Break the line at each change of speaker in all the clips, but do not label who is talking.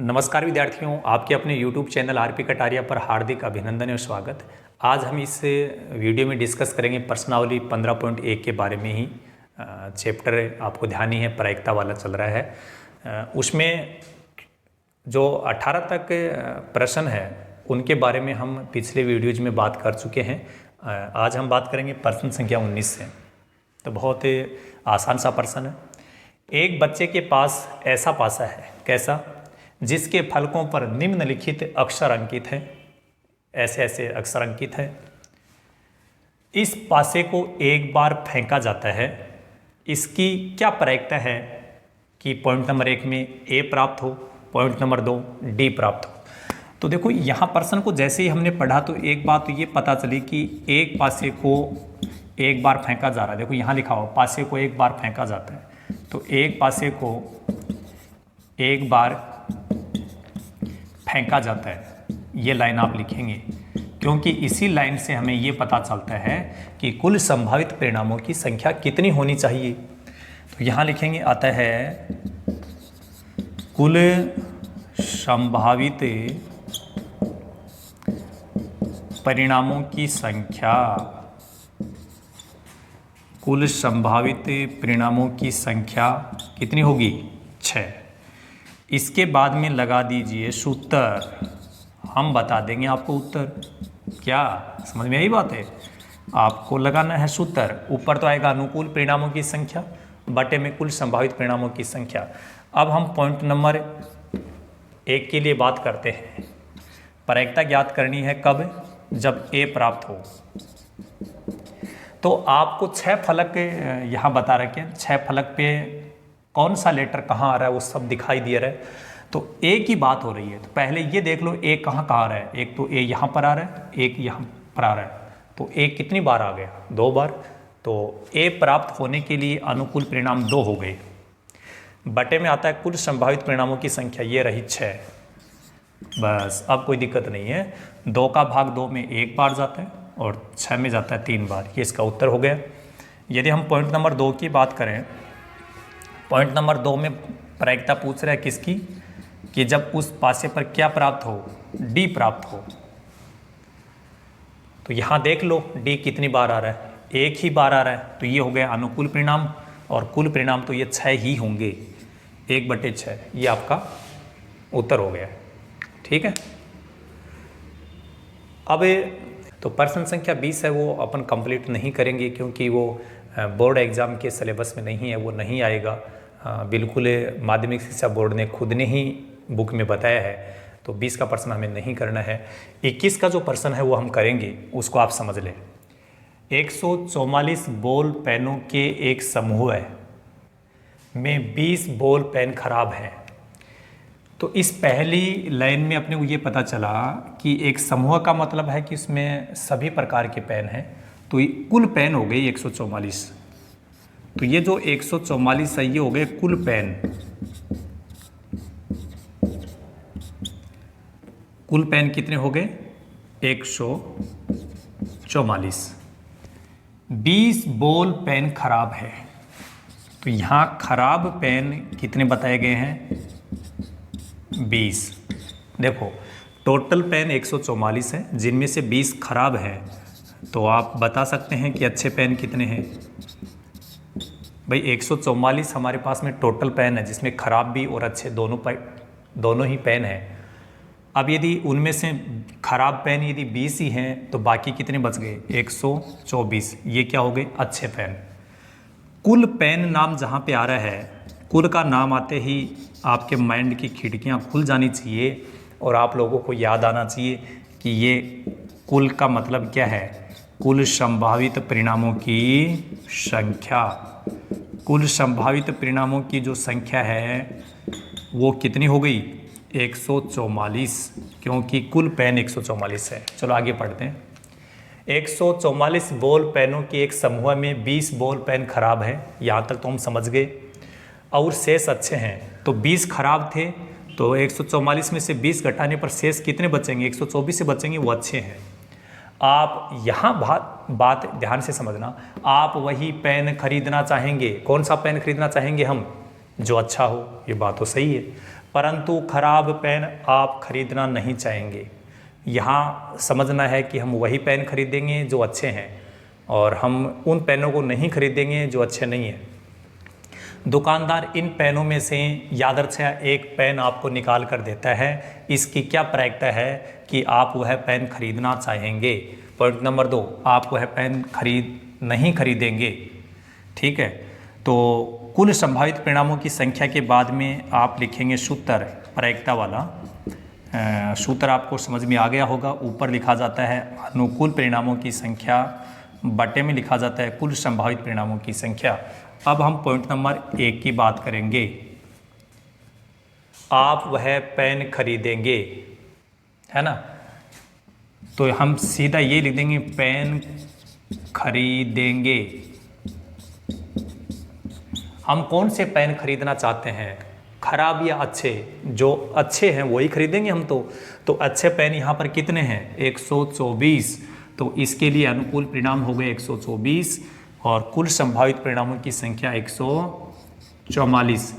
नमस्कार विद्यार्थियों, आपके अपने YouTube चैनल आरपी कटारिया पर हार्दिक अभिनंदन और स्वागत। आज हम इस वीडियो में डिस्कस करेंगे प्रश्नावली 15.1 के बारे में ही। चैप्टर आपको ध्यान ही है, प्रायिकता वाला चल रहा है। उसमें जो 18 तक प्रश्न है उनके बारे में हम पिछले वीडियोज में बात कर चुके हैं। आज हम बात करेंगे प्रश्न संख्या 19 से। तो बहुत आसान सा प्रश्न है। एक बच्चे के पास ऐसा पासा है, कैसा, जिसके फलकों पर निम्नलिखित अक्षर अंकित हैं। ऐसे ऐसे अक्षर अंकित हैं। इस पासे को एक बार फेंका जाता है, इसकी क्या प्रायिकता है कि पॉइंट नंबर 1 में ए प्राप्त हो, पॉइंट नंबर 2 डी प्राप्त हो। तो देखो, यहाँ प्रश्न को जैसे ही हमने पढ़ा तो एक बात तो ये पता चली कि एक पासे को एक बार फेंका जा रहा है। देखो यहाँ लिखा हो, पासे को एक बार फेंका जाता है। तो एक पासे को एक बार फेंका जाता है, ये लाइन आप लिखेंगे, क्योंकि इसी लाइन से हमें ये पता चलता है कि कुल संभावित परिणामों की संख्या कितनी होनी चाहिए। तो यहाँ लिखेंगे, आता है कुल संभावित परिणामों की संख्या, कुल संभावित परिणामों की संख्या कितनी होगी, 6। इसके बाद में लगा दीजिए सूत्र, हम बता देंगे आपको उत्तर। क्या समझ में आई बात है? आपको लगाना है सूत्र। ऊपर तो आएगा अनुकूल परिणामों की संख्या बटे में कुल संभावित परिणामों की संख्या। अब हम पॉइंट नंबर 1 के लिए बात करते हैं। प्रायिकता ज्ञात करनी है कब, जब ए प्राप्त हो। तो आपको 6 फलक यहाँ बता रखे हैं। 6 फलक पे कौन सा लेटर कहाँ आ रहा है वो सब दिखाई दे रहा है। तो ए की बात हो रही है, तो पहले ये देख लो ए कहाँ आ रहा है। एक तो ए यहाँ पर आ रहा है, एक यहाँ पर आ रहा है। तो ए कितनी बार आ गया, 2 बार। तो ए प्राप्त होने के लिए अनुकूल परिणाम 2 हो गए। बटे में आता है कुल संभावित परिणामों की संख्या, ये रही 6। बस अब कोई दिक्कत नहीं है। 2 का भाग 2 में 1 बार जाता है और 6 में जाता है 3 बार। ये इसका उत्तर हो गया। यदि हम पॉइंट नंबर 2 की बात करें, पॉइंट नंबर 2 में प्रायिकता पूछ रहा है किसकी, कि जब उस पासे पर क्या प्राप्त हो, डी प्राप्त हो। तो यहाँ देख लो डी कितनी बार आ रहा है, 1 ही बार आ रहा है। तो ये हो गया अनुकूल परिणाम, और कुल परिणाम तो ये 6 ही होंगे, 1/6। ये आपका उत्तर हो गया। ठीक है। अब तो प्रश्न संख्या 20 है, वो अपन कंप्लीट नहीं करेंगे क्योंकि वो बोर्ड एग्जाम के सिलेबस में नहीं है, वो नहीं आएगा। बिल्कुल माध्यमिक शिक्षा बोर्ड ने खुद ने ही बुक में बताया है। तो 20 का प्रश्न हमें नहीं करना है। 21 का जो प्रश्न है वो हम करेंगे, उसको आप समझ लें। 144 बॉल पेनों के एक समूह में 20 बॉल पेन खराब हैं। तो इस पहली लाइन में अपने को ये पता चला कि एक समूह का मतलब है कि इसमें सभी प्रकार के पेन हैं। तो कुल पेन हो गई 144। तो ये जो 144 है ये हो गए कुल पेन। कुल पेन कितने हो गए, 144। 20 बॉल पेन खराब है। तो यहाँ खराब पेन कितने बताए गए हैं, 20। देखो टोटल पेन 144 है, जिनमें से 20 खराब हैं। तो आप बता सकते हैं कि अच्छे पेन कितने हैं। भाई 144 हमारे पास में टोटल पेन है, जिसमें खराब भी और अच्छे दोनों ही पेन हैं। अब यदि उनमें से खराब पेन यदि 20 ही हैं तो बाकी कितने बच गए, 124। ये क्या हो गए, अच्छे पेन। कुल पेन नाम जहाँ पे आ रहा है, कुल का नाम आते ही आपके माइंड की खिड़कियाँ खुल जानी चाहिए और आप लोगों को याद आना चाहिए कि ये कुल का मतलब क्या है, कुल संभावित परिणामों की संख्या। कुल संभावित परिणामों की जो संख्या है वो कितनी हो गई, 144, क्योंकि कुल पेन 144 है। चलो आगे पढ़ते हैं। 144 बॉल पेनों के एक समूह में 20 बॉल पेन खराब है, यहाँ तक तो हम समझ गए, और शेष अच्छे हैं। तो 20 खराब थे, तो 144 में से 20 घटाने पर शेष कितने बचेंगे, 124 से बचेंगे, वो अच्छे हैं। आप यहाँ बात ध्यान से समझना। आप वही पेन खरीदना चाहेंगे, कौन सा पेन खरीदना चाहेंगे हम, जो अच्छा हो। ये बात तो सही है। परंतु खराब पेन आप खरीदना नहीं चाहेंगे। यहाँ समझना है कि हम वही पेन खरीदेंगे जो अच्छे हैं और हम उन पेनों को नहीं खरीदेंगे जो अच्छे नहीं हैं। दुकानदार इन पेनों में से यादृच्छया एक पेन आपको निकाल कर देता है, इसकी क्या प्रायिकता है कि आप वह पेन खरीदना चाहेंगे। पॉइंट नंबर 2, आप वह पेन नहीं खरीदेंगे। ठीक है, तो कुल संभावित परिणामों की संख्या के बाद में आप लिखेंगे सूत्र, प्रायिकता वाला सूत्र आपको समझ में आ गया होगा। ऊपर लिखा जाता है अनुकूल परिणामों की संख्या, बटे में लिखा जाता है कुल संभावित परिणामों की संख्या। अब हम पॉइंट नंबर 1 की बात करेंगे। आप वह पेन खरीदेंगे, है ना, तो हम सीधा ये लिख देंगे पेन खरीदेंगे। हम कौन से पेन खरीदना चाहते हैं, खराब या अच्छे? जो अच्छे हैं वही खरीदेंगे हम तो अच्छे पेन यहाँ पर कितने हैं, 124। तो इसके लिए अनुकूल परिणाम हो गए 124 और कुल संभावित परिणामों की संख्या 144।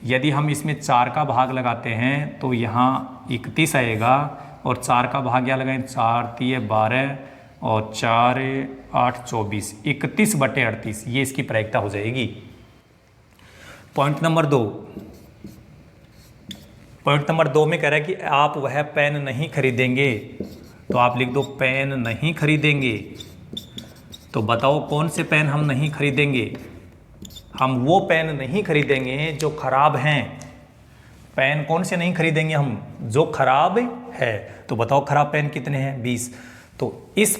यदि हम इसमें 4 का भाग लगाते हैं तो यहाँ 31 आएगा और 4 का भाग क्या लगाएं, 4 × 12 और 4 × 8 24, 31/38 ये इसकी प्रायिकता हो जाएगी। पॉइंट नंबर 2, पॉइंट नंबर 2 में कह रहा है कि आप वह पेन नहीं खरीदेंगे, तो आप लिख दो पेन नहीं खरीदेंगे। तो बताओ कौन से पेन हम नहीं खरीदेंगे। हम वो पेन नहीं खरीदेंगे जो खराब हैं। पेन कौन से नहीं खरीदेंगे हम, जो खराब है। तो बताओ खराब पेन कितने हैं, 20। तो इस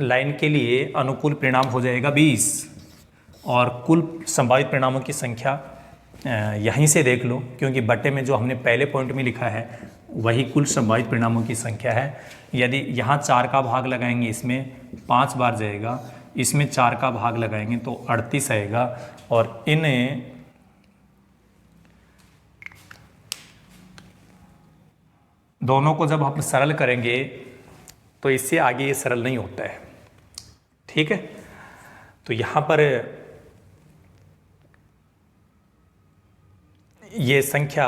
लाइन के लिए अनुकूल परिणाम हो जाएगा 20 और कुल संभावित परिणामों की संख्या यहीं से देख लो, क्योंकि बटे में जो हमने पहले पॉइंट में लिखा है वही कुल संभावित परिणामों की संख्या है। यदि यहाँ 4 का भाग लगाएंगे इसमें 5 बार जाएगा, इसमें 4 का भाग लगाएंगे तो 38 आएगा और इन्हें दोनों को जब हम सरल करेंगे तो इससे आगे ये सरल नहीं होता है। ठीक है, तो यहाँ पर ये संख्या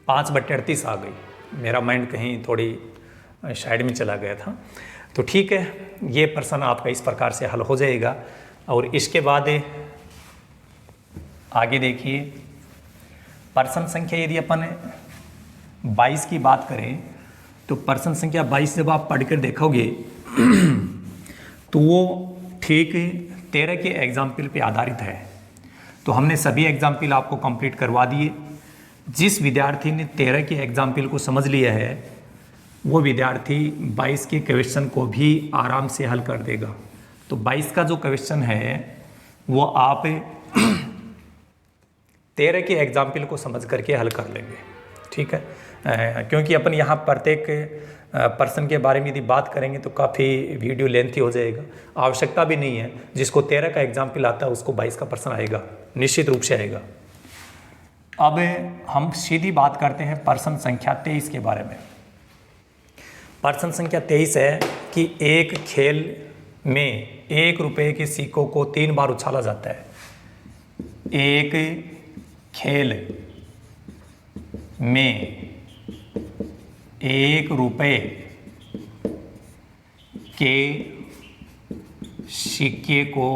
5/38 आ गई। मेरा माइंड कहीं थोड़ी साइड में चला गया था। तो ठीक है, ये प्रश्न आपका इस प्रकार से हल हो जाएगा। और इसके बाद आगे देखिए, प्रश्न संख्या यदि अपन 22 की बात करें तो प्रश्न संख्या 22 जब आप पढ़कर देखोगे तो वो ठीक 13 के एग्जाम्पल पे आधारित है। तो हमने सभी एग्जाम्पल आपको कंप्लीट करवा दिए। जिस विद्यार्थी ने 13 के एग्जाम्पल को समझ लिया है वो विद्यार्थी 22 के क्वेश्चन को भी आराम से हल कर देगा। तो 22 का जो क्वेश्चन है वो आप 13 के एग्जाम्पल को समझ करके हल कर लेंगे। ठीक है, क्योंकि अपन यहाँ प्रत्येक पर्सन के बारे में यदि बात करेंगे तो काफ़ी वीडियो लेंथी हो जाएगा, आवश्यकता भी नहीं है। जिसको 13 का एग्जाम्पल आता है उसको 22 का प्रश्न आएगा, निश्चित रूप से आएगा। अब हम सीधी बात करते हैं प्रश्न संख्या 23 के बारे में। प्रश्न संख्या 23 है कि एक खेल में 1 रुपये के सिक्कों को 3 बार उछाला जाता है। एक खेल में 1 रुपये के सिक्के को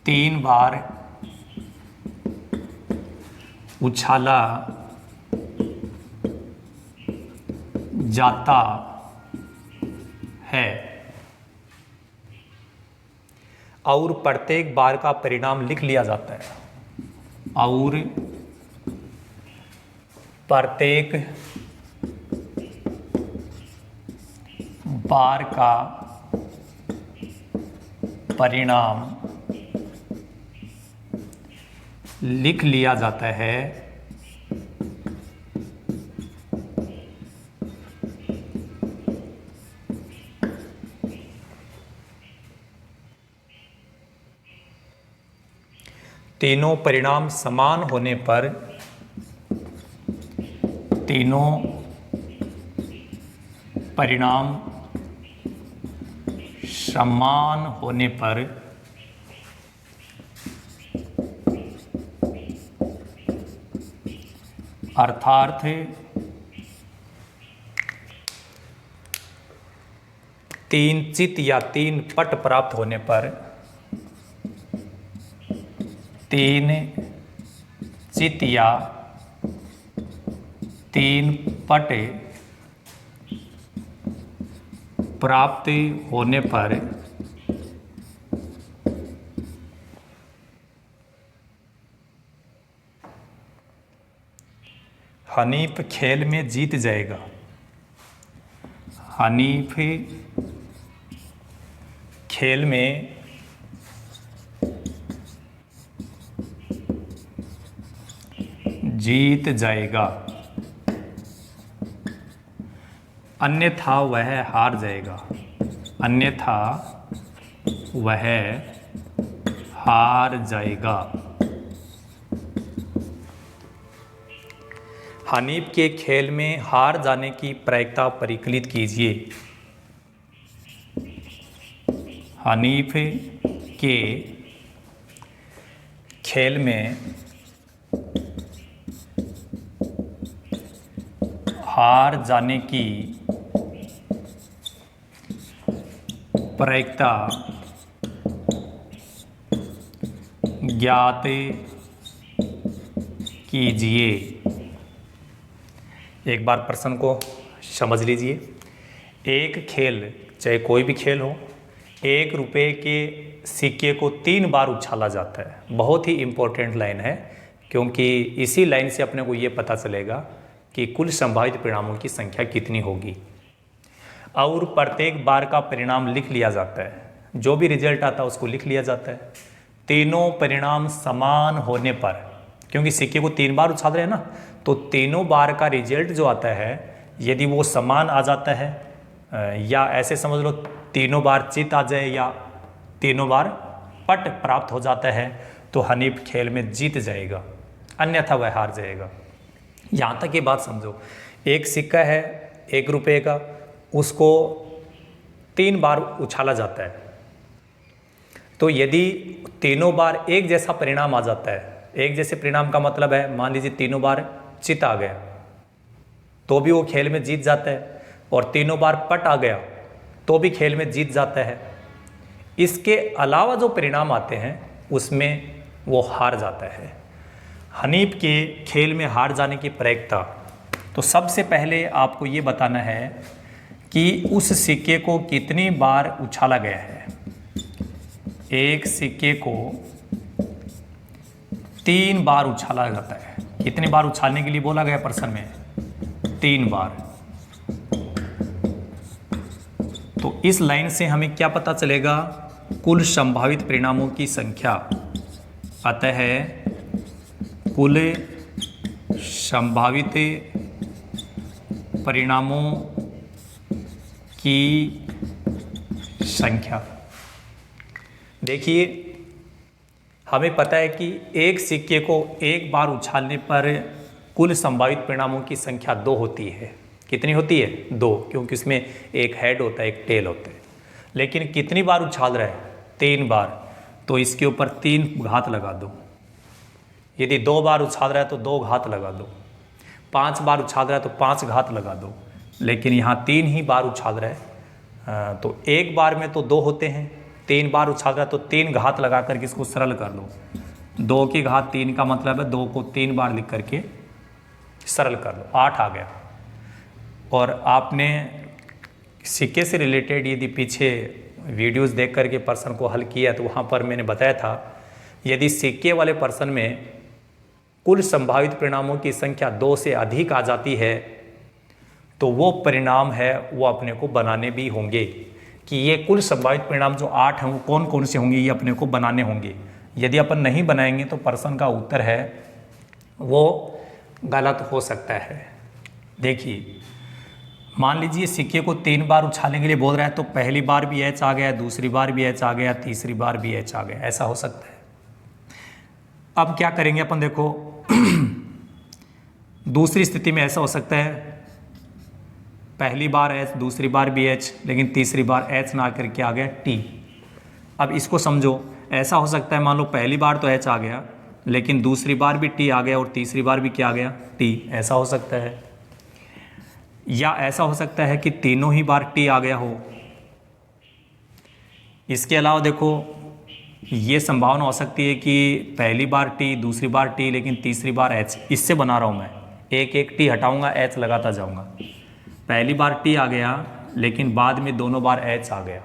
3 बार उछाला जाता है और प्रत्येक बार का परिणाम लिख लिया जाता है। और प्रत्येक बार का परिणाम लिख लिया जाता है। तीनों परिणाम समान होने पर समान होने पर अर्थात तीन चित या तीन पट प्राप्त होने पर, तीन चित या तीन पट प्राप्त होने पर हनीफ खेल में जीत जाएगा। हनीफ खेल में जीत जाएगा, अन्यथा वह हार जाएगा। अन्यथा वह हार जाएगा। हनीफ के खेल में हार जाने की प्रायिकता परिकलित कीजिए। हनीफ के खेल में हार जाने की प्रायिकता ज्ञात कीजिए। एक बार प्रश्न को समझ लीजिए। एक खेल, चाहे कोई भी खेल हो, 1 रुपये के सिक्के को 3 बार उछाला जाता है। बहुत ही इम्पोर्टेंट लाइन है, क्योंकि इसी लाइन से अपने को ये पता चलेगा कि कुल संभावित परिणामों की संख्या कितनी होगी। और प्रत्येक बार का परिणाम लिख लिया जाता है, जो भी रिजल्ट आता है उसको लिख लिया जाता है। तीनों परिणाम समान होने पर, क्योंकि सिक्के को 3 बार उछाल रहे हैं ना, तो तीनों बार का रिजल्ट जो आता है, यदि वो समान आ जाता है, या ऐसे समझ लो तीनों बार चित आ जाए या तीनों बार पट प्राप्त हो जाता है, तो हनीफ खेल में जीत जाएगा, अन्यथा वह हार जाएगा। यहाँ तक ये बात समझो। एक सिक्का है 1 रुपये का, उसको 3 बार उछाला जाता है, तो यदि तीनों बार एक जैसा परिणाम आ जाता है, एक जैसे परिणाम का मतलब है, मान लीजिए तीनों बार चित आ गया तो भी वो खेल में जीत जाता है, और तीनों बार पट आ गया तो भी खेल में जीत जाता है। इसके अलावा जो परिणाम आते हैं उसमें वो हार जाता है। हनीफ के खेल में हार जाने की प्रायिकता, तो सबसे पहले आपको ये बताना है कि उस सिक्के को कितनी बार उछाला गया है। एक सिक्के को 3 बार उछाला जाता है। कितनी बार उछालने के लिए बोला गया प्रश्न में? 3 बार। तो इस लाइन से हमें क्या पता चलेगा? कुल संभावित परिणामों की संख्या। अतः कुल संभावित परिणामों की संख्या। देखिए, हमें पता है कि एक सिक्के को 1 बार उछालने पर कुल संभावित परिणामों की संख्या 2 होती है। कितनी होती है? 2, क्योंकि उसमें एक हेड होता है, एक टेल होता है। लेकिन कितनी बार उछाल रहा है? 3 बार। तो इसके ऊपर 3 घात लगा दो। यदि 2 बार उछाल रहा है तो 2 घात लगा दो। 5 बार उछाल रहा है तो 5 घात लगा दो। लेकिन यहाँ 3 ही बार उछाल रहा है, तो 1 बार में तो 2 होते हैं, 3 बार उछाल रहा है तो 3 घात लगा करके इसको सरल कर लो। 2 की घात 3 का मतलब है 2 को 3 बार लिख करके सरल कर लो, 8 आ गया। और आपने सिक्के से रिलेटेड यदि पीछे वीडियोस देख करके प्रश्न को हल किया तो वहाँ पर मैंने बताया था, यदि सिक्के वाले प्रश्न में कुल संभावित परिणामों की संख्या 2 से अधिक आ जाती है तो वो परिणाम है वो अपने को बनाने भी होंगे, कि ये कुल संभावित परिणाम जो 8 हैं वो कौन कौन से होंगे, ये अपने को बनाने होंगे। यदि अपन नहीं बनाएंगे तो प्रश्न का उत्तर है वो गलत हो सकता है। देखिए, मान लीजिए सिक्के को 3 बार उछालने के लिए बोल रहा है, तो पहली बार भी एच आ गया, दूसरी बार भी एच आ गया, तीसरी बार भी एच आ गया, ऐसा हो सकता है। अब क्या करेंगे अपन? देखो दूसरी स्थिति में ऐसा हो सकता है, पहली बार एच, दूसरी बार भी एच, लेकिन तीसरी बार एच ना करके आ गया टी। अब इसको समझो, ऐसा हो सकता है मान लो पहली बार तो एच आ गया, लेकिन दूसरी बार भी टी आ गया और तीसरी बार भी क्या आ गया, टी। ऐसा हो सकता है, या ऐसा हो सकता है कि तीनों ही बार टी आ गया हो। इसके अलावा देखो, ये संभावना हो सकती है कि पहली बार टी, दूसरी बार टी, लेकिन तीसरी बार एच। इससे बना रहा हूँ मैं, एक एक टी हटाऊंगा, एच लगाता जाऊंगा। पहली बार टी आ गया, लेकिन बाद में दोनों बार एच आ गया।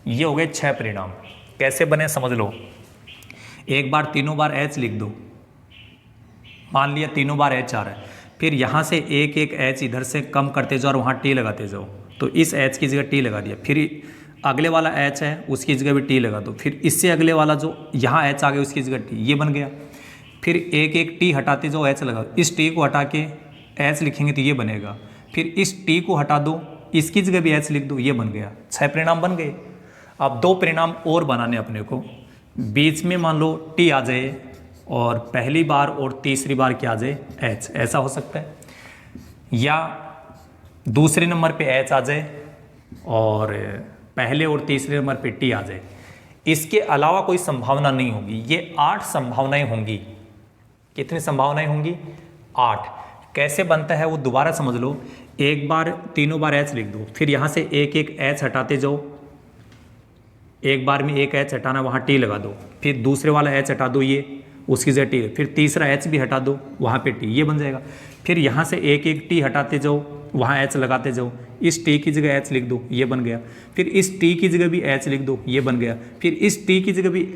ये हो गए 6 परिणाम। कैसे बने समझ लो। एक बार तीनों बार एच लिख दो, मान लिया तीनों बार एच आ रहा है, फिर यहाँ से एक एक एच इधर से कम करते जाओ और वहाँ टी लगाते जाओ, तो इस एच की जगह टी लगा दिया। फिर अगले वाला एच है, उसकी जगह भी टी लगा दो। फिर इससे अगले वाला जो यहाँ एच आ गया, उसकी जगह टी, ये बन गया। फिर एक एक टी हटाते जाओ, एच लगा, इस टी को हटा के एच लिखेंगे तो ये बनेगा। फिर इस टी को हटा दो, इसकी जगह भी एच लिख दो, ये बन गया। 6 परिणाम बन गए। अब 2 परिणाम और बनाने अपने को। बीच में मान लो टी आ जाए और पहली बार और तीसरी बार क्या आ जाए, एच। ऐसा हो सकता है, या दूसरे नंबर पे एच आ जाए और पहले और तीसरे नंबर पे टी आ जाए। इसके अलावा कोई संभावना नहीं होगी। ये 8 संभावनाएं होंगी। कितनी संभावनाएं होंगी, 8। कैसे बनता है वो दोबारा समझ लो। एक बार तीनों बार एच लिख दो, फिर यहाँ से एक एक एच हटाते जाओ, एक बार में एक एच हटाना, वहाँ टी लगा दो। फिर दूसरे वाला एच हटा दो, ये उसकी जगह टी, फिर तीसरा एच भी हटा दो, वहाँ पे टी, ये बन जाएगा। फिर यहाँ से एक एक टी हटाते जाओ, वहाँ एच लगाते जाओ, इस टी की जगह एच लिख दो, ये बन गया। फिर इस टी की जगह भी एच लिख दो, ये बन गया। फिर इस टी की जगह भी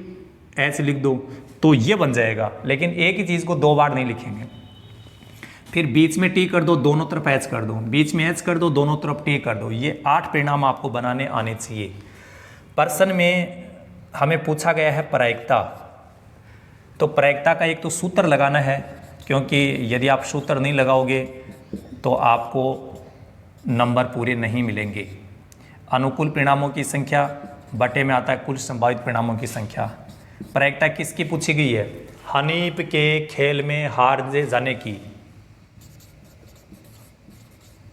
एच लिख दो, तो ये बन जाएगा। लेकिन एक ही चीज़ को 2 बार नहीं लिखेंगे। फिर बीच में टी कर दो, दोनों तरफ एच कर दो, बीच में एच कर दो, दोनों तरफ टी कर दो। ये 8 परिणाम आपको बनाने आने चाहिए। प्रश्न में हमें पूछा गया है प्रायिकता, तो प्रायिकता का एक तो सूत्र लगाना है, क्योंकि यदि आप सूत्र नहीं लगाओगे तो आपको नंबर पूरे नहीं मिलेंगे। अनुकूल परिणामों की संख्या बटे में आता है कुल संभावित परिणामों की संख्या। प्रायिकता किसकी पूछी गई है, हनीफ के खेल में हार जाने की,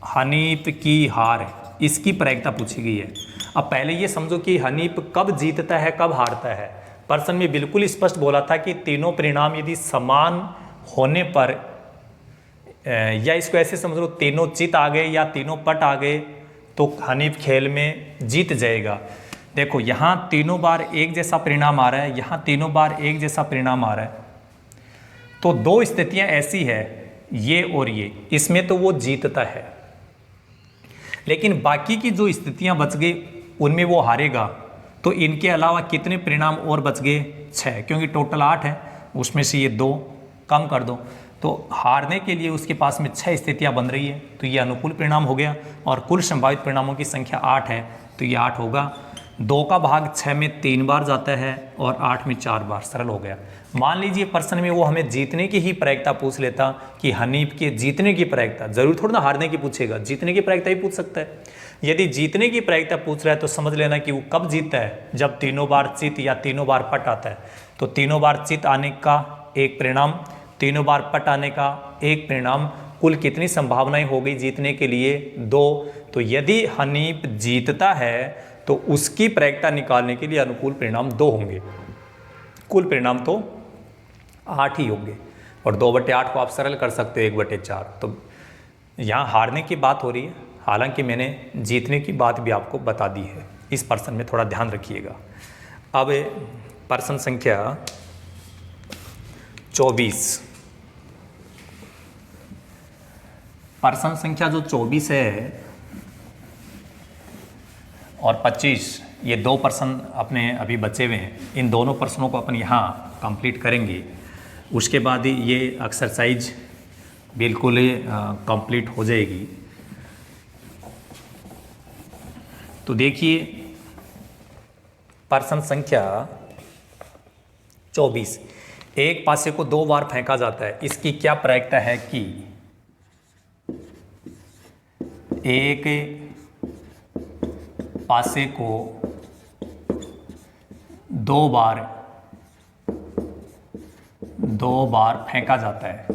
हनीफ की हार, इसकी प्रायिकता पूछी गई है। अब पहले ये समझो कि हनीफ कब जीतता है, कब हारता है। प्रश्न में बिल्कुल स्पष्ट बोला था कि तीनों परिणाम यदि समान होने पर, या इसको ऐसे समझ लो, तीनों चित आ गए या तीनों पट आ गए तो हनीफ खेल में जीत जाएगा। देखो यहाँ तीनों बार एक जैसा परिणाम आ रहा है, यहाँ तीनों बार एक जैसा परिणाम आ रहा है, तो 2 स्थितियां ऐसी है, ये और ये, इसमें तो वो जीतता है। लेकिन बाकी की जो स्थितियां बच गई उनमें वो हारेगा। तो इनके अलावा कितने परिणाम और बच गए, 6, क्योंकि टोटल 8 है, उसमें से ये 2 कम कर दो, तो हारने के लिए उसके पास में 6 स्थितियां बन रही है, तो ये अनुकूल परिणाम हो गया। और कुल संभावित परिणामों की संख्या 8 है, तो ये 8 होगा। 2 का भाग 6 में 3 बार जाता है और 8 में 4 बार, सरल हो गया। मान लीजिए प्रश्न में वो हमें जीतने की ही प्रायिकता पूछ लेता कि हनीफ के जीतने की प्रायिकता, जरूर थोड़ा ना हारने की पूछेगा, जीतने की प्रायिकता ही पूछ सकता है। यदि जीतने की प्रायिकता पूछ रहा है तो समझ लेना कि वो कब जीतता है, जब तीनों बार चित या तीनों बार पट आता है। तो तीनों बार चित आने का एक परिणाम, तीनों बार पट आने का एक परिणाम, कुल कितनी संभावनाएं हो गई जीतने के लिए, 2। तो यदि हनीफ जीतता है तो उसकी प्रायिकता निकालने के लिए अनुकूल परिणाम 2 होंगे, कुल परिणाम तो 8 ही होंगे। और 2/8 को आप सरल कर सकते हो 1/4। तो यहाँ हारने की बात हो रही है, हालांकि मैंने जीतने की बात भी आपको बता दी है। इस प्रश्न में थोड़ा ध्यान रखिएगा। अब प्रश्न संख्या 24, प्रश्न संख्या जो 24 है और 25, ये 2 प्रश्न अपने अभी बचे हुए हैं। इन दोनों प्रश्नों को अपन यहाँ कंप्लीट करेंगे, उसके बाद ही ये एक्सरसाइज बिल्कुल कंप्लीट हो जाएगी। तो देखिए प्रश्न संख्या 24, एक पासे को 2 बार फेंका जाता है, इसकी क्या प्रायिकता है कि एक पासे को 2 बार फेंका जाता है।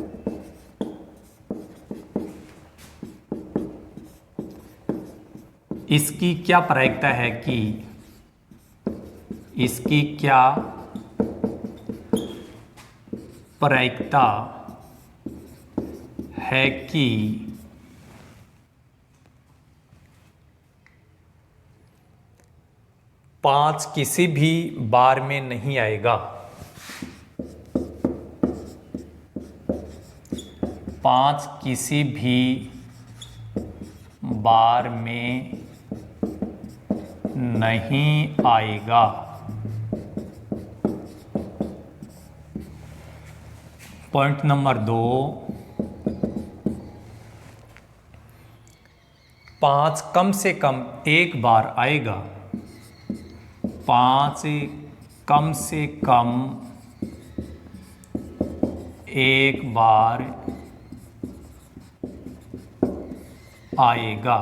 इसकी क्या प्रायिकता है कि इसकी क्या प्रायिकता है कि 5 किसी भी बार में नहीं आएगा। 5 किसी भी बार में नहीं आएगा। पॉइंट नंबर 2, 5 कम से कम एक बार आएगा। 5 कम से कम एक बार आएगा।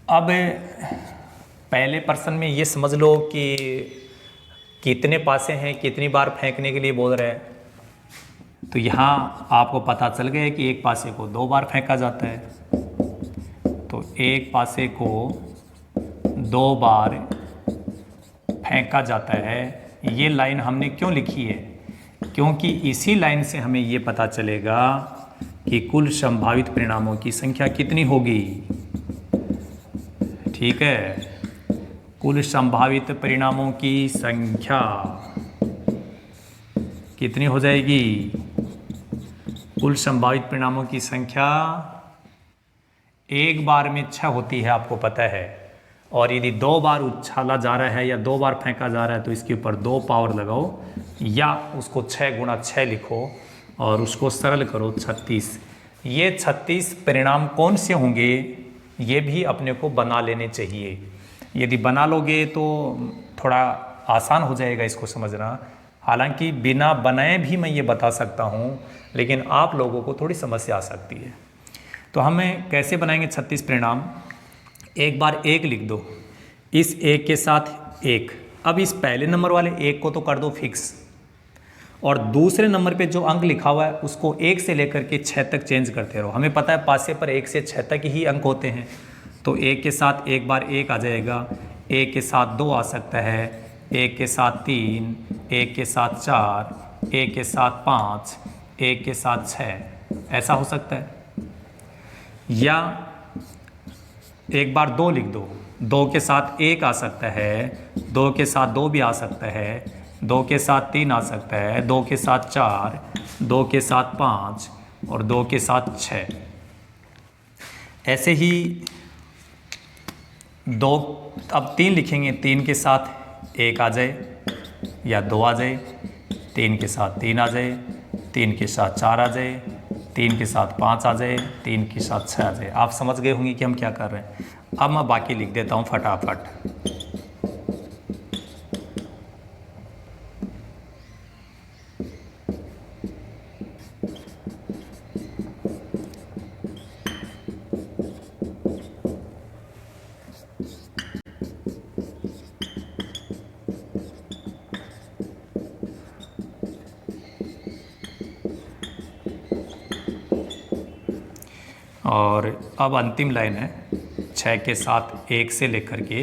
अब पहले पर्सन में ये समझ लो कि कितने पासे हैं, कितनी बार फेंकने के लिए बोल रहे हैं। तो यहाँ आपको पता चल गया कि एक पासे को 2 बार फेंका जाता है। तो एक पासे को 2 बार फेंका जाता है। ये लाइन हमने क्यों लिखी है? क्योंकि इसी लाइन से हमें ये पता चलेगा कि कुल संभावित परिणामों की संख्या कितनी होगी। ठीक है, कुल संभावित परिणामों की संख्या कितनी हो जाएगी? कुल संभावित परिणामों की संख्या एक बार में 6 होती है, आपको पता है। और यदि 2 बार उछाला जा रहा है या 2 बार फेंका जा रहा है तो इसके ऊपर 2 पावर लगाओ या उसको 6 गुणा 6 लिखो और उसको सरल करो 36। ये 36 परिणाम कौन से होंगे ये भी अपने को बना लेने चाहिए। यदि बना लोगे तो थोड़ा आसान हो जाएगा इसको समझना। हालांकि बिना बनाए भी मैं ये बता सकता हूँ, लेकिन आप लोगों को थोड़ी समस्या आ सकती है। तो हमें कैसे बनाएंगे 36 परिणाम? एक बार 1 लिख दो, इस 1 के साथ 1। अब इस पहले नंबर वाले 1 को तो कर दो फिक्स, और दूसरे नंबर पे जो अंक लिखा हुआ है उसको 1 से लेकर के 6 तक चेंज करते रहो। हमें पता है पासे पर 1 से 6 तक ही अंक होते हैं। तो 1 के साथ एक बार 1 आ जाएगा, 1 के साथ 2 आ सकता है, 1 के साथ 3, 1 के साथ 4, 1 के साथ 5, 1 के साथ 6, ऐसा हो सकता है। या एक बार 2 लिख दो, 2 के साथ 1 आ सकता है, 2 के साथ 2 भी आ सकता है, 2 के साथ 3 आ सकता है, 2 के साथ 4, 2 के साथ 5 और 2 के साथ 6। ऐसे ही 2, अब 3 लिखेंगे, 3 के साथ 1 आ जाए या 2 आ जाए, 3 के साथ 3 आ जाए, 3 के साथ 4 आ जाए, 3 के साथ 5 आ जाए, 3 के साथ 6 आ जाए। आप समझ गए होंगे कि हम क्या कर रहे हैं। अब मैं बाकी लिख देता हूँ फटाफट। और अब अंतिम लाइन है, 6 के साथ 1 से लेकर के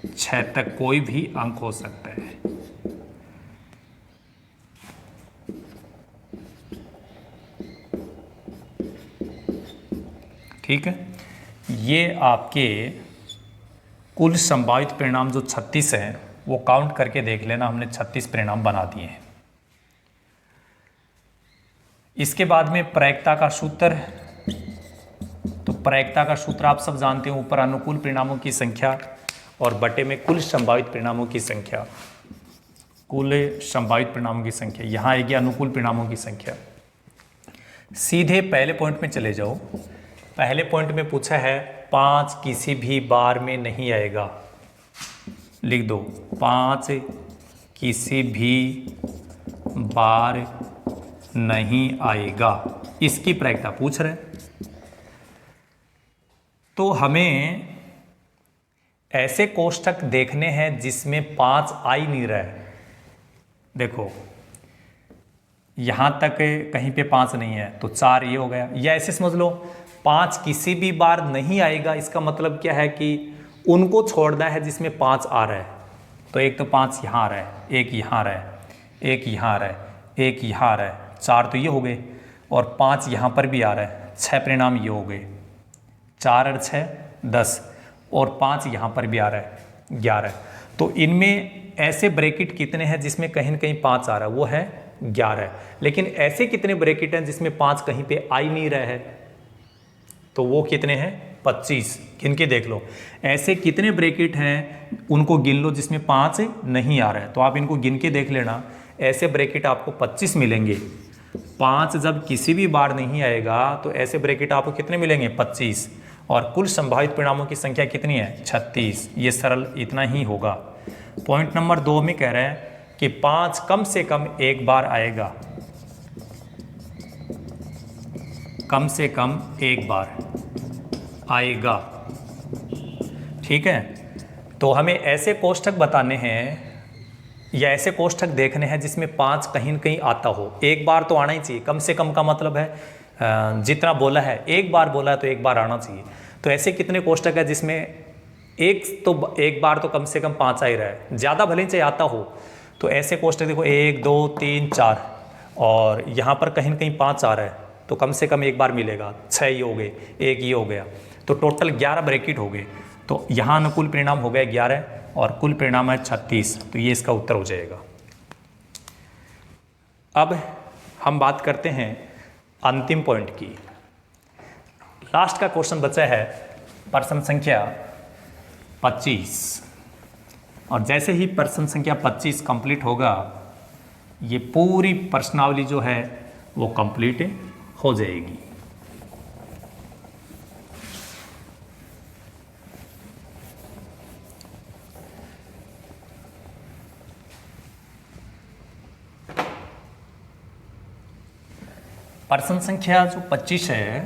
6 तक कोई भी अंक हो सकता है। ठीक है, ये आपके कुल संभावित परिणाम जो 36 हैं वो काउंट करके देख लेना, हमने 36 परिणाम बना दिए हैं। इसके बाद में प्रायिकता का सूत्र। तो प्रायिकता का सूत्र आप सब जानते हैं, ऊपर अनुकूल परिणामों की संख्या और बटे में कुल संभावित परिणामों की संख्या। कुल संभावित परिणामों की संख्या, यहाँ आएगी अनुकूल परिणामों की संख्या। सीधे पहले पॉइंट में चले जाओ। पहले पॉइंट में पूछा है 5 किसी भी बार में नहीं आएगा। लिख दो, 5 किसी भी बार नहीं आएगा, इसकी प्रायिकता पूछ रहे। तो हमें ऐसे कोष्ठक देखने हैं जिसमें 5 आ ही नहीं रहा है। देखो यहाँ तक कहीं पे 5 नहीं है तो 4 ये हो गया। या ऐसे समझ लो 5 किसी भी बार नहीं आएगा, इसका मतलब क्या है कि उनको छोड़ना है जिसमें 5 आ रहा है। तो एक तो 5 यहाँ आ रहा है, एक यहाँ आ रहा है, एक यहाँ आ रहा है, एक यहाँ आ रहा है, 4 तो ये हो गए, और 5 यहाँ पर भी आ रहा है, 6 परिणाम ये हो गए, 4 और 6 10, और 5 यहाँ पर भी आ रहा है 11। तो इनमें ऐसे ब्रैकेट कितने हैं जिसमें कहीं न कहीं 5 आ रहा है, वो है 11। लेकिन ऐसे कितने ब्रैकेट हैं जिसमें 5 कहीं पे आ ही नहीं रहा है, तो वो कितने हैं 25। गिन के देख लो, ऐसे कितने ब्रैकेट हैं उनको गिन लो जिसमें 5 नहीं आ रहा है। तो आप इनको गिन के देख लेना, ऐसे ब्रैकेट आपको 25 मिलेंगे। 5 जब किसी भी बार नहीं आएगा तो ऐसे ब्रैकेट आपको कितने मिलेंगे 25, और कुल संभावित परिणामों की संख्या कितनी है 36। ये सरल इतना ही होगा। पॉइंट नंबर 2 में कह रहे हैं कि 5 कम से कम एक बार आएगा, कम से कम एक बार आएगा। ठीक है, तो हमें ऐसे कोष्ठक बताने हैं या ऐसे कोष्ठक देखने हैं जिसमें 5 कहीं न कहीं आता हो। एक बार तो आना ही चाहिए, कम से कम का मतलब है जितना बोला है, एक बार बोला है तो एक बार आना चाहिए। तो ऐसे कितने कोष्ठक है जिसमें एक बार तो कम से कम 5 आ ही रहा है, ज़्यादा भले ही चाहे आता हो। तो ऐसे कोष्ठक देखो 1 2 3 4, और यहाँ पर कहीं न कहीं 5 आ रहा है, तो कम से कम एक बार मिलेगा। 6 ये हो गए, एक ये हो गया, तो टोटल 11 ब्रैकेट हो गए। तो यहाँ अनुकूल परिणाम हो गया 11 और कुल परिणाम है 36। तो ये इसका उत्तर हो जाएगा। अब हम बात करते हैं अंतिम पॉइंट की। लास्ट का क्वेश्चन बचा है प्रश्न संख्या 25, और जैसे ही प्रश्न संख्या 25 कंप्लीट होगा, ये पूरी प्रश्नावली जो है वो कंप्लीट हो जाएगी। प्रश्न संख्या जो 25 है,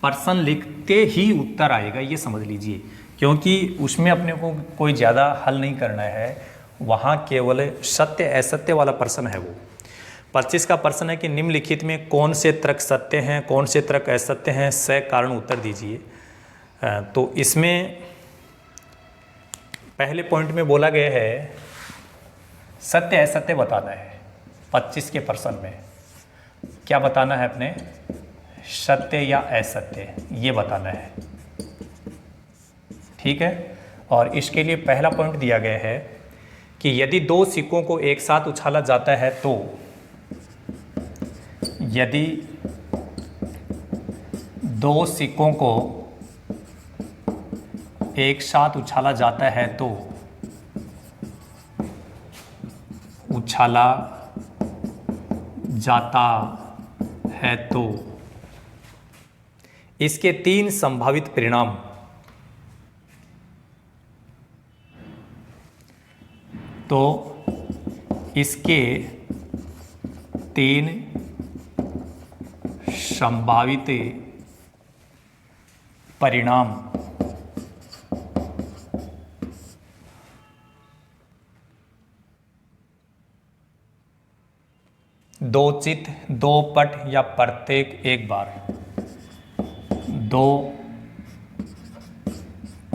प्रश्न लिखते ही उत्तर आएगा, ये समझ लीजिए, क्योंकि उसमें अपने को कोई ज़्यादा हल नहीं करना है, वहाँ केवल सत्य असत्य वाला प्रश्न है। वो 25 का प्रश्न है कि निम्नलिखित में कौन से तर्क सत्य हैं, कौन से तर्क असत्य हैं, स कारण उत्तर दीजिए। तो इसमें पहले पॉइंट में बोला गया है सत्य असत्य बताना है। 25 के प्रश्न में क्या बताना है अपने, सत्य या असत्य, ये बताना है। ठीक है, और इसके लिए पहला पॉइंट दिया गया है कि यदि 2 सिक्कों को एक साथ उछाला जाता है तो, यदि 2 सिक्कों को एक साथ उछाला जाता है तो, उछाला जाता है तो इसके 3 संभावित परिणाम, तो इसके 3 संभावित परिणाम दो चित, 2 पट या प्रत्येक एक बार। 2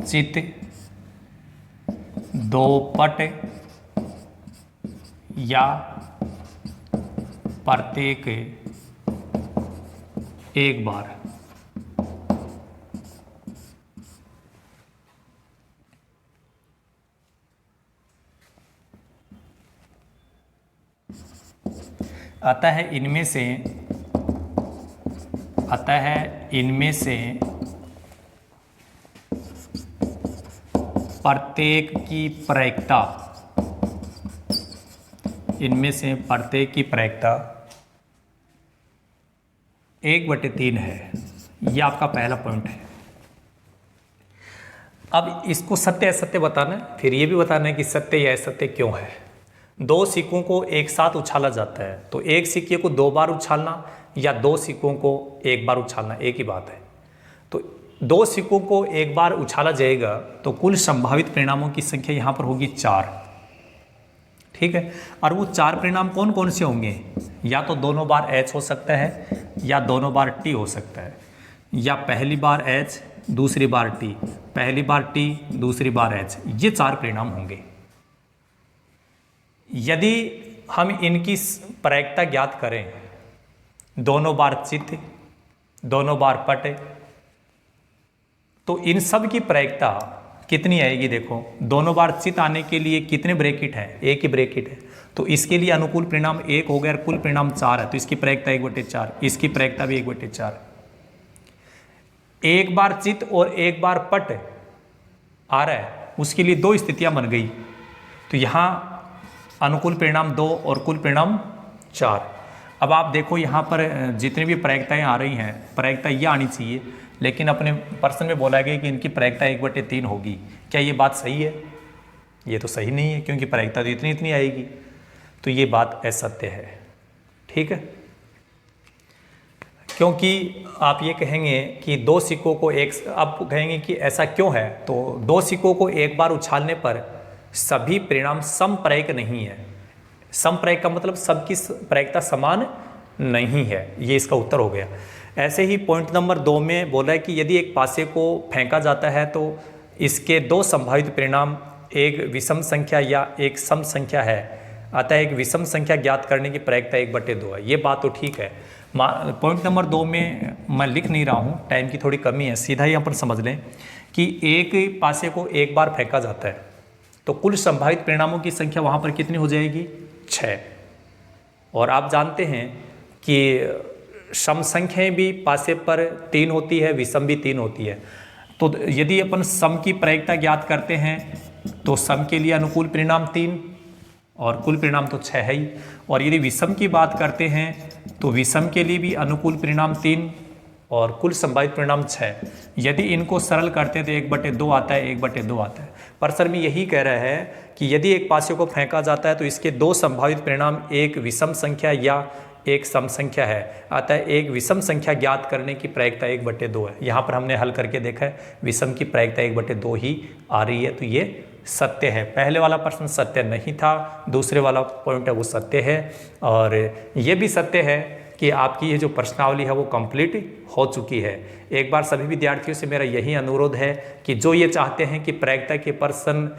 चित, 2 पट या प्रत्येक एक बार। अतः इनमें से प्रत्येक की प्रायिकता, इनमें से प्रत्येक की प्रायिकता 1/3 है। यह आपका पहला पॉइंट है। अब इसको सत्य असत्य बताना है, फिर ये भी बताना है कि सत्य या असत्य क्यों है। 2 सिक्कों को एक साथ उछाला जाता है, तो एक सिक्के को 2 बार उछालना या 2 सिक्कों को एक बार उछालना एक ही बात है। तो 2 सिक्कों को एक बार उछाला जाएगा तो कुल संभावित परिणामों की संख्या यहाँ पर होगी 4। ठीक है, और वो 4 परिणाम कौन कौन से होंगे, या तो दोनों बार H हो सकता है या दोनों बार T हो सकता है। या पहली बार H दूसरी बार T, पहली बार T दूसरी बार H, ये 4 परिणाम होंगे। यदि हम इनकी प्रायिकता ज्ञात करें, दोनों बार चित, दोनों बार पट, तो इन सब की प्रायिकता कितनी आएगी? देखो, दोनों बार चित आने के लिए कितने ब्रैकेट हैं? एक ही ब्रैकेट है, तो इसके लिए अनुकूल परिणाम 1 हो गया, कुल परिणाम 4 है, तो इसकी प्रायिकता 1/4, इसकी प्रायिकता भी 1/4। एक बार चित और एक बार पट आ रहा है, उसके लिए 2 स्थितियां बन गई, तो यहाँ अनुकूल परिणाम 2 और कुल परिणाम 4। अब आप देखो यहाँ पर जितनी भी प्रायिकताएं आ रही हैं, प्रायिकता ये आनी चाहिए, लेकिन अपने प्रश्न में बोला गया कि इनकी प्रायिकता 1/3 होगी। क्या ये बात सही है? ये तो सही नहीं है, क्योंकि प्रायिकता तो इतनी इतनी आएगी, तो ये बात असत्य है। ठीक है, क्योंकि आप ये कहेंगे कि 2 सिक्कों को एक, आप कहेंगे कि ऐसा क्यों है, तो 2 सिक्कों को एक बार उछालने पर सभी परिणाम समप्रायिक नहीं है। समप्रायिक का मतलब सबकी प्रायिकता समान नहीं है, ये इसका उत्तर हो गया। ऐसे ही पॉइंट नंबर 2 में बोला है कि यदि एक पासे को फेंका जाता है तो इसके 2 संभावित परिणाम एक विषम संख्या या एक सम संख्या है, अतः एक विषम संख्या ज्ञात करने की प्रायिकता 1/2 है। ये बात तो ठीक है। पॉइंट नंबर 2 में मैं लिख नहीं रहा हूँ, टाइम की थोड़ी कमी है, सीधा ही यहाँ पर समझ लें कि एक पासे को एक बार फेंका जाता है तो कुल संभावित परिणामों की संख्या वहाँ पर कितनी हो जाएगी? 6। और आप जानते हैं कि सम संख्याएं भी पासे पर 3 होती है, विषम भी 3 होती है। तो यदि अपन सम की प्रायिकता ज्ञात करते हैं तो सम के लिए अनुकूल परिणाम 3 और कुल परिणाम तो 6 है ही। और यदि विषम की बात करते हैं तो विषम के लिए भी अनुकूल परिणाम 3 और कुल संभावित परिणाम 6। यदि इनको सरल करते हैं तो 1/2 आता है, 1/2 आता है। पर सर में यही कह रहा है कि यदि एक पासे को फेंका जाता है तो इसके 2 संभावित परिणाम एक विषम संख्या या एक सम संख्या है, अतः एक विषम संख्या ज्ञात करने की प्रायिकता 1/2 है। यहाँ पर हमने हल करके देखा है, विषम की प्रायिकता 1/2 ही आ रही है, तो ये सत्य है। पहले वाला प्रश्न सत्य नहीं था, दूसरे वाला पॉइंट है वो सत्य है। और ये भी सत्य है कि आपकी ये जो प्रश्नावली है वो कंप्लीट हो चुकी है। एक बार सभी विद्यार्थियों से मेरा यही अनुरोध है कि जो ये चाहते हैं कि प्रायिकता के प्रश्न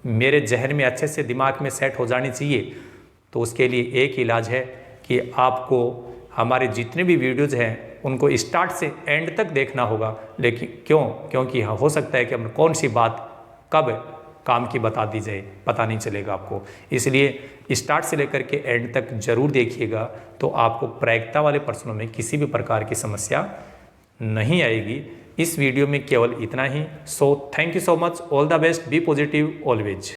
मेरे जहन में अच्छे से दिमाग में सेट हो जानी चाहिए, तो उसके लिए एक इलाज है कि आपको हमारे जितने भी वीडियोज़ हैं उनको स्टार्ट से एंड तक देखना होगा। लेकिन क्योंकि हाँ, हो सकता है कि हम कौन सी बात कब काम की बता दी जाए, पता नहीं चलेगा आपको। इसलिए स्टार्ट से लेकर के एंड तक जरूर देखिएगा, तो आपको प्रायिकता वाले प्रश्नों में किसी भी प्रकार की समस्या नहीं आएगी। इस वीडियो में केवल इतना ही। So thank you so much, all the best, be positive always.